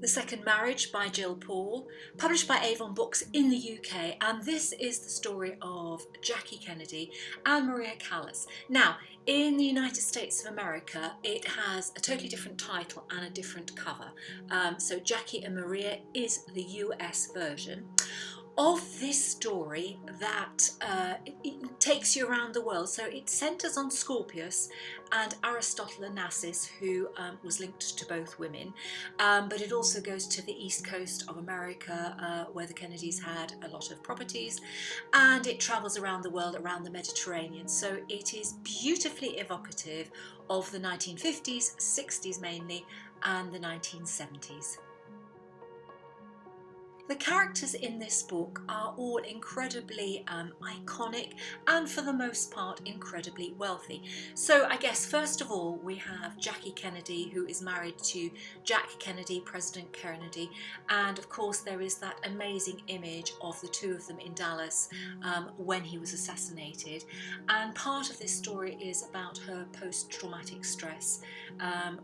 The Second Marriage by Gill Paul, published by Avon Books in the UK, and this is the story of Jackie Kennedy and Maria Callas. Now, in the United States of America, it has a totally different title and a different cover. So Jackie and Maria is the US version of this story that it takes you around the world. So it centres on Scorpius and Aristotle Onassis, who was linked to both women, but it also goes to the east coast of America, where the Kennedys had a lot of properties, and it travels around the world, around the Mediterranean. So it is beautifully evocative of the 1950s, 60s mainly, and the 1970s. The characters in this book are all incredibly iconic and for the most part incredibly wealthy. So I guess first of all we have Jackie Kennedy, who is married to Jack Kennedy, President Kennedy, and of course there is that amazing image of the two of them in Dallas when he was assassinated, and part of this story is about her post-traumatic stress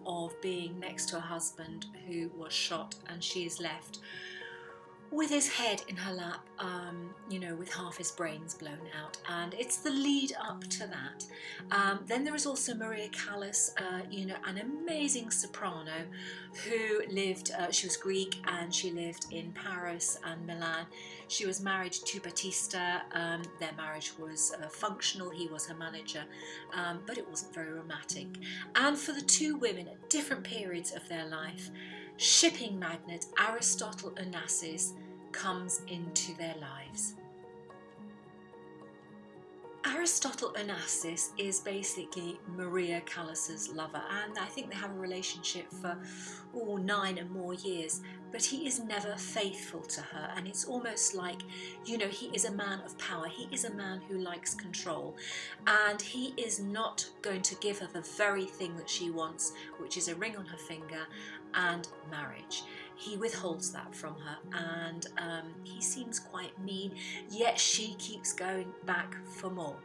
of being next to her husband who was shot, and she is left with his head in her lap, with half his brains blown out, and it's the lead up to that. Then there is also Maria Callas, an amazing soprano who lived, she was Greek and she lived in Paris and Milan. She was married to Battista. Their marriage was functional, he was her manager, but it wasn't very romantic. And for the two women at different periods of their life, shipping magnate Aristotle Onassis comes into their lives. Aristotle Onassis is basically Maria Callas's lover, and I think they have a relationship for 9 and more years, but he is never faithful to her, and it's almost like, he is a man of power. He is a man who likes control, and he is not going to give her the very thing that she wants, which is a ring on her finger and marriage. He withholds that from her, and he seems quite mean, yet she keeps going back for more.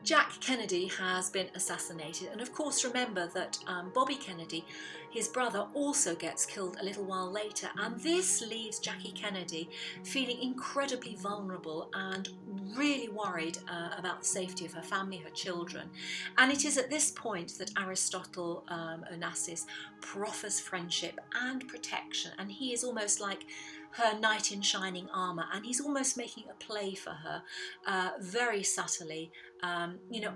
Jack Kennedy has been assassinated, and of course remember that Bobby Kennedy, his brother, also gets killed a little while later, and this leaves Jackie Kennedy feeling incredibly vulnerable and really worried about the safety of her family, her children. And it is at this point that Aristotle Onassis proffers friendship and protection, and he is almost like her knight in shining armour, and he's almost making a play for her, very subtly,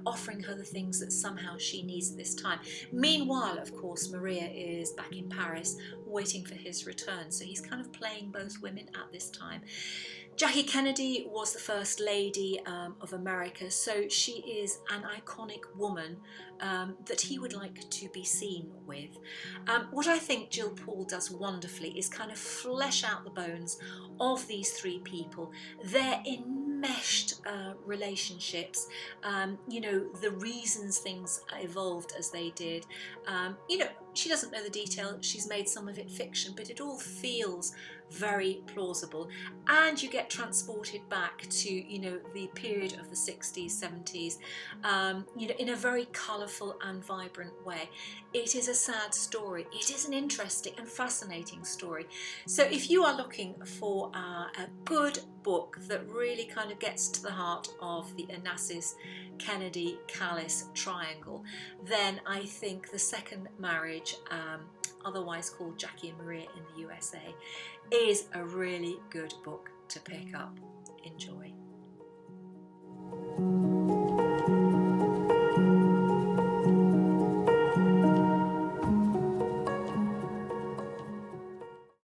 offering her the things that somehow she needs at this time. Meanwhile, of course, Maria is back in Paris waiting for his return, so he's kind of playing both women at this time. Jackie Kennedy was the First Lady of America, so she is an iconic woman that he would like to be seen with. What I think Gill Paul does wonderfully is kind of flesh out the bones of these three people, their enmeshed relationships, the reasons things evolved as they did. She doesn't know the detail, she's made some of it fiction, but it all feels very plausible, and you get transported back to the period of the 60s, 70s, in a very colourful and vibrant way. It is a sad story. It is an interesting and fascinating story. So if you are looking for a good book that really kind of gets to the heart of the Onassis Kennedy Callas triangle, then I think The Second Marriage, otherwise called Jackie and Maria in the USA, is a really good book to pick up. Enjoy.